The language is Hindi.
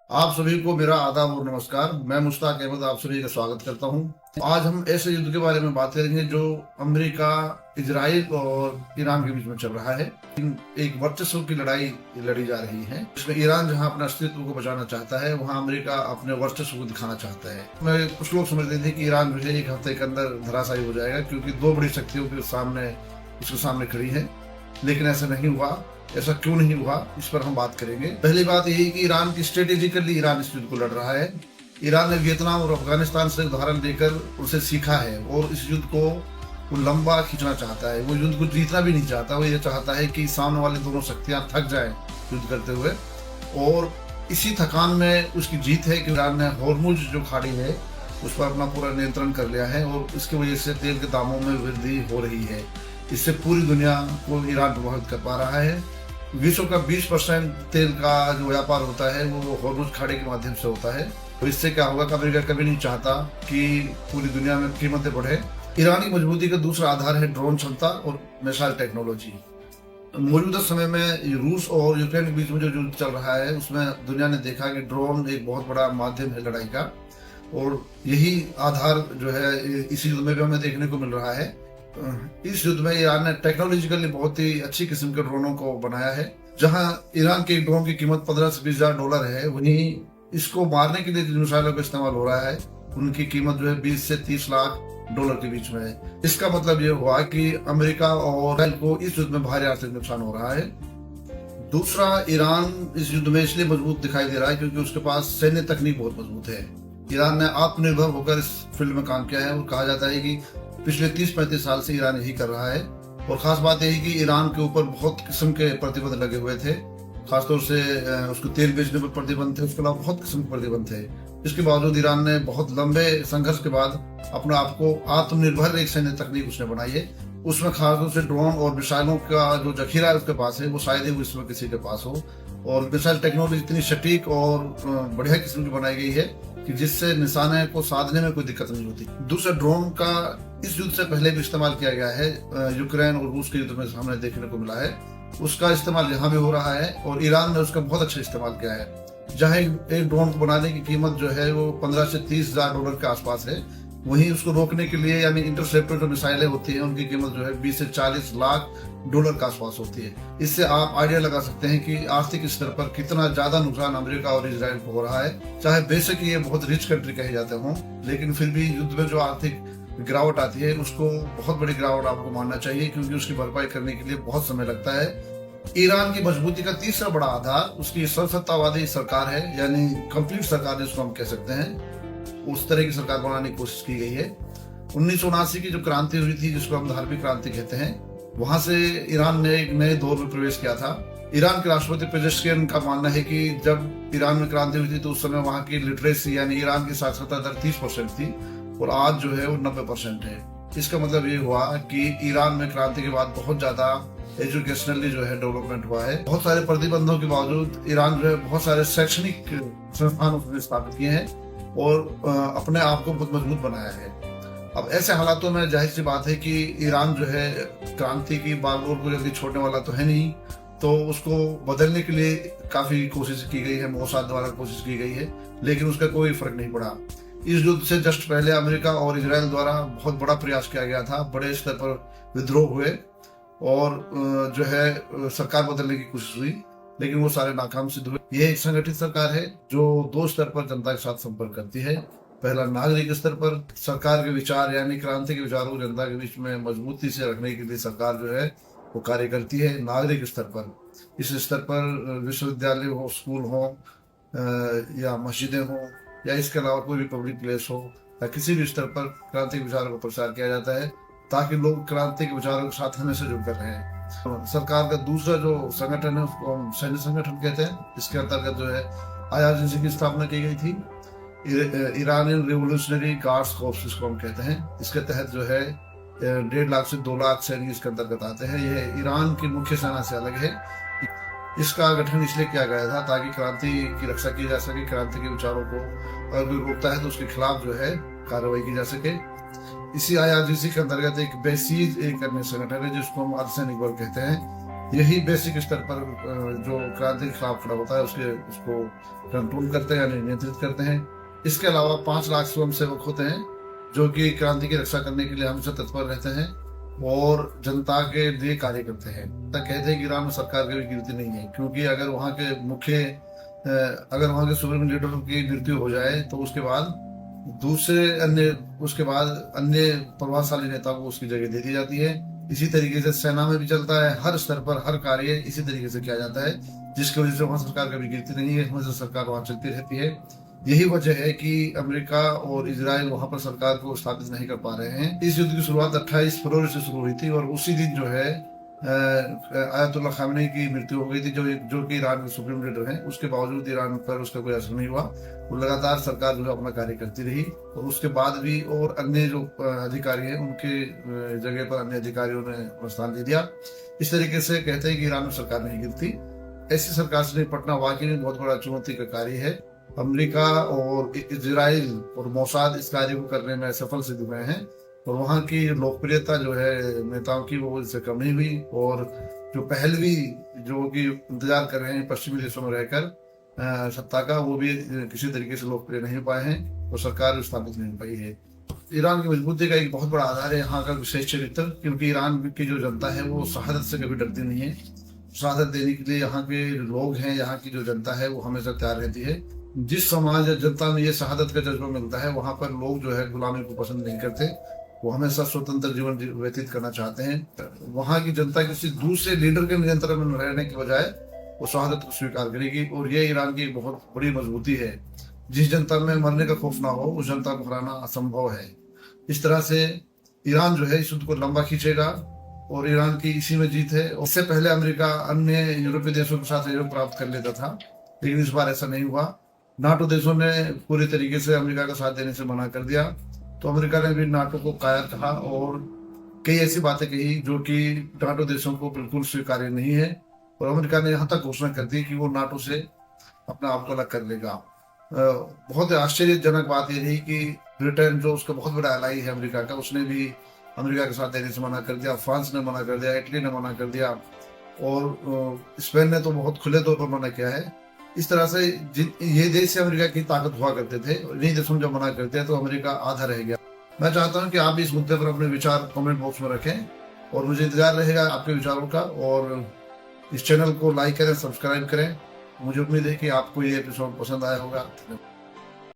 आप सभी को मेरा आदाब और नमस्कार। मैं मुश्ताक अहमद आप सभी का स्वागत करता हूं। आज हम ऐसे युद्ध के बारे में बात करेंगे जो अमेरिका, इजराइल और ईरान के बीच में चल रहा है। एक वर्चस्व की लड़ाई लड़ी जा रही है। इसमें ईरान जहां अपने अस्तित्व को बचाना चाहता है, वहां अमेरिका अपने वर्चस्व को दिखाना चाहता है। कुछ लोग समझते थे कि ईरान जो है एक हफ्ते के अंदर धराशायी हो जाएगा, क्योंकि दो बड़ी शक्तियों के सामने उसके सामने खड़ी है। लेकिन ऐसा नहीं हुआ। ऐसा क्यों नहीं हुआ, इस पर हम बात करेंगे। पहली बात यही कि ईरान की स्ट्रेटेजिकली ईरान इस युद्ध को लड़ रहा है। ईरान ने वियतनाम और अफगानिस्तान से उदाहरण लेकर उसे सीखा है और इस युद्ध को वो लंबा खींचना चाहता है। वो युद्ध को जीतना भी नहीं चाहता। वो ये चाहता है कि सामने वाली दोनों शक्तियां थक जाएं युद्ध करते हुए, और इसी थकान में उसकी जीत है कि ईरान ने होर्मुज जो खाड़ी है उस पर अपना पूरा नियंत्रण कर लिया है, और इसकी वजह से तेल के दामों में वृद्धि हो रही है। इससे पूरी दुनिया को ईरान प्रभावित कर पा रहा है। विश्व का 20% तेल का जो व्यापार होता है वो होर्मुज खाड़ी के माध्यम से होता है। तो इससे क्या होगा कि अमेरिका कभी नहीं चाहता कि पूरी दुनिया में कीमतें बढ़े। ईरान की मजबूती का दूसरा आधार है ड्रोन क्षमता और मिसाइल टेक्नोलॉजी। मौजूदा समय में रूस और यूक्रेन के बीच में जो युद्ध चल रहा है, उसमें दुनिया ने देखा कि ड्रोन एक बहुत बड़ा माध्यम है लड़ाई का, और यही आधार जो है इसी युद्ध में भी हमें देखने को मिल रहा है। इस युद्ध में ईरान ने टेक्नोलॉजिकली बहुत ही अच्छी किस्म के ड्रोनों को बनाया है। जहां ईरान के ड्रोन की कीमत 15 से 20 हजार डॉलर है, वहीं इसको मारने के लिए जिन मिसाइलों का इस्तेमाल हो रहा है उनकी कीमत जो है 20 से 30 लाख डॉलर के बीच में है। इसका मतलब ये हुआ कि अमेरिका और इसराइल को इस युद्ध में भारी आर्थिक नुकसान हो रहा है। दूसरा, ईरान इस युद्ध में इसलिए मजबूत दिखाई दे रहा है क्योंकि उसके पास सैन्य तकनीक बहुत मजबूत है। ईरान ने आत्मनिर्भर होकर इस फील्ड में काम किया है, और कहा जाता है कि पिछले 30-35 साल से ईरान यही कर रहा है। और खास बात यही कि ईरान के ऊपर बहुत किस्म के प्रतिबंध लगे हुए थे। खासतौर से उसको तेल बेचने पर प्रतिबंध थे, उसके अलावा बहुत किस्म के प्रतिबंध थे। इसके बावजूद ईरान ने बहुत लंबे संघर्ष के बाद अपने आप को आत्मनिर्भर एक सैन्य तकनीक उसने बनाई है। उसमें खासतौर से ड्रोन और मिसाइलों का जो जखीरा है उसके पास है, वो शायद ही इसमें किसी के पास हो। और मिसाइल टेक्नोलॉजी इतनी सटीक और बढ़िया किस्म की बनाई गई है कि जिससे निशाने को साधने में कोई दिक्कत नहीं होती। दूसरा, ड्रोन का इस युद्ध से पहले भी इस्तेमाल किया गया है। यूक्रेन और रूस के युद्ध में हमें देखने को मिला है। उसका इस्तेमाल यहाँ भी हो रहा है, और ईरान ने उसका बहुत अच्छा इस्तेमाल किया है। जहाँ एक ड्रोन को बनाने की कीमत जो है वो 15 से 30 हजार डॉलर के आसपास है, वहीं उसको रोकने के लिए यानी इंटरसेप्टर जो मिसाइलें होती हैं उनकी कीमत जो है 20 से 40 लाख डॉलर के आसपास होती है। इससे आप आइडिया लगा सकते हैं कि आर्थिक स्तर पर कितना ज्यादा नुकसान अमेरिका और इजराइल को हो रहा है। चाहे बेशक ये बहुत रिच कंट्री कहे जाते हों, लेकिन फिर भी युद्ध में जो आर्थिक गिरावट आती है उसको बहुत बड़ी गिरावट आपको मानना चाहिए, क्योंकि उसकी भरपाई करने के लिए बहुत समय लगता है। ईरान की मजबूती का तीसरा बड़ा आधार उसकी सर्वसत्तावादी सरकार है, यानी कंप्लीट सरकार जिसको हम कह सकते हैं। उस तरह की सरकार बनाने की कोशिश की गई है। 1979 की जो क्रांति हुई थी, जिसको हम धार्मिक क्रांति कहते हैं, वहां से ईरान ने एक नए दौर में प्रवेश किया था। ईरान के राष्ट्रपति पेजेश्कियन का मानना है कि जब ईरान में क्रांति हुई थी तो उस समय वहां की लिटरेसी यानी ईरान की साक्षरता दर 30% थी, और आज जो है वो 90% है। इसका मतलब ये हुआ कि ईरान में क्रांति के बाद बहुत ज्यादा एजुकेशनली जो है डेवलपमेंट हुआ है। बहुत सारे प्रतिबंधों के बावजूद ईरान जो है बहुत सारे शैक्षणिक संस्थान उसने स्थापित किए हैं और अपने आप को बहुत मजबूत बनाया है। अब ऐसे हालातों में जाहिर सी बात है कि ईरान जो है क्रांति की बागडोर को जल्दी छोड़ने वाला तो है नहीं, तो उसको बदलने के लिए काफी कोशिश की गई है, मोसाद द्वारा कोशिश की गई है, लेकिन उसका कोई फर्क नहीं पड़ा। इस युद्ध से जस्ट पहले अमेरिका और इजराइल द्वारा बहुत बड़ा प्रयास किया गया था, बड़े स्तर पर विद्रोह हुए और जो है सरकार बदलने की कोशिश हुई, लेकिन वो सारे नाकाम सिद्ध हुए। यह एक संगठित सरकार है जो दो स्तर पर जनता के साथ संपर्क करती है। पहला, नागरिक स्तर पर सरकार के विचार यानी क्रांति के विचारों को जनता के बीच में मजबूती से रखने के लिए सरकार जो है वो कार्य करती है नागरिक स्तर पर। इस स्तर पर विश्वविद्यालय हो, स्कूल हो या मस्जिदें हो या इसके अलावा कोई भी पब्लिक प्लेस हो या किसी भी स्तर पर क्रांति के विचारों का प्रचार किया जाता है, ताकि लोग क्रांति के विचारों के साथ हमेशा जुड़ कर रहें। सरकार का दूसरा जो संगठन है उसको हम सैन्य संगठन कहते हैं। इसके अंतर्गत जो है IRGC की स्थापना की गई थी, ईरानियन रिवोल्यूशनरी गार्ड्स कॉर्प्स जिसको हम कहते हैं। इसके तहत जो है 1.5 लाख से 2 लाख सैनिक इसके अंतर्गत आते हैं। यह ईरान की मुख्य सेना से अलग है। इसका गठन इसलिए किया गया था ताकि क्रांति की रक्षा की जा सके। क्रांति के विचारों को अगर कोई रोकता है तो उसके खिलाफ जो है कार्रवाई की जा सके। इसी IRGC के अंतर्गत एक बेसीज एक अन्य संगठन है जिसको हम अर्धसैनिक बल कहते हैं। यही बेसिक स्तर पर जो क्रांति के खिलाफ खड़ा होता है उसको कंट्रोल करते हैं यानी नियंत्रित करते हैं। इसके अलावा 5 लाख स्वयं सेवक होते हैं जो कि क्रांति की रक्षा करने के लिए हमेशा तत्पर रहते हैं और जनता के लिए कार्य करते हैं। तक कहते हैं कि ईरान में सरकार की भी गिनती नहीं है, क्योंकि अगर वहाँ के सुप्रीम लीडर की मृत्यु हो जाए तो उसके बाद अन्य प्रभावशाली नेताओं को उसकी जगह दे दी जाती है। इसी तरीके से सेना में भी चलता है, हर स्तर पर हर कार्य इसी तरीके से किया जाता है, जिसकी वजह से वहाँ सरकार कभी गिरती नहीं है, हमेशा सरकार वहाँ चलती रहती है। यही वजह है कि अमेरिका और इजराइल वहाँ पर सरकार को स्थापित नहीं कर पा रहे हैं। इस युद्ध की शुरुआत 28 फरवरी से शुरू हुई थी और उसी दिन जो है आयतुल्लाह खामेनी की मृत्यु हो गई थी, जो कि ईरान के सुप्रीम लीडर हैं। उसके बावजूद ईरान पर उसका कोई असर नहीं हुआ, वो लगातार सरकार जो है अपना कार्य करती रही और उसके बाद भी और अन्य जो अधिकारी हैं उनके जगह पर अन्य अधिकारियों ने स्थान दे दिया। इस तरीके से कहते हैं कि ईरान में सरकार नहीं गिरती। ऐसी सरकार से निपटना वाकई में बहुत बड़ा चुनौती का कार्य है। अमेरिका और इजराइल और मोसाद इस कार्य को करने में सफल सिद्ध हुए हैं और वहाँ की लोकप्रियता जो है नेताओं की वो इससे कम नहीं हुई और जो पहलवी जो कि इंतजार कर रहे हैं पश्चिमी देशों में रहकर सत्ता का, वो भी किसी तरीके से लोकप्रिय नहीं पाए हैं और सरकार स्थापित नहीं पाई है। ईरान की मजबूती का एक बहुत बड़ा आधार है यहाँ का विशेष चरित्र, क्योंकि ईरान की जो जनता है वो शहादत से कभी डरती नहीं है। शहादत देने के लिए यहाँ के लोग हैं, यहाँ की जो जनता है वो हमेशा तैयार रहती है। जिस समाज या जनता में ये शहादत का जज्बा मिलता है वहां पर लोग जो है गुलामी को पसंद नहीं करते, वो हमेशा स्वतंत्र जीवन व्यतीत करना चाहते हैं। वहां की जनता किसी दूसरे लीडर के नियंत्रण में रहने के बजाय वो शहादत को स्वीकार करेगी और ये ईरान की एक बहुत बड़ी मजबूती है। जिस जनता में मरने का खौफ ना हो उस जनता को हराना असंभव है। इस तरह से ईरान जो है इस युद्ध को लंबा खींचेगा और ईरान की इसी में जीत है। उससे पहले अमेरिका अन्य यूरोपीय देशों के साथ सहयोग प्राप्त कर लेता था, लेकिन इस बार ऐसा नहीं हुआ। नाटो देशों ने पूरी तरीके से अमेरिका का साथ देने से मना कर दिया, तो अमेरिका ने भी नाटो को कायर कहा और कई ऐसी बातें कही जो कि नाटो देशों को बिल्कुल स्वीकार्य नहीं है और अमेरिका ने यहाँ तक घोषणा कर दी कि वो नाटो से अपने आप को अलग कर लेगा। बहुत आश्चर्यजनक बात यह रही कि ब्रिटेन जो उसका बहुत बड़ा एलाई है अमेरिका का, उसने भी अमेरिका के साथ देने से मना कर दिया। फ्रांस ने मना कर दिया, इटली ने मना कर दिया और स्पेन ने तो बहुत खुले तौर पर मना किया है। इस तरह से ये देश अमेरिका की ताकत हुआ करते थे, इन्हीं देशों जब मना करते हैं तो अमेरिका आधा रह गया। मैं चाहता हूं कि आप इस मुद्दे पर अपने विचार कमेंट बॉक्स में रखें और मुझे इंतजार रहेगा आपके विचारों का। और इस चैनल को लाइक करें, सब्सक्राइब करें। मुझे उम्मीद है कि आपको ये एपिसोड पसंद आया होगा।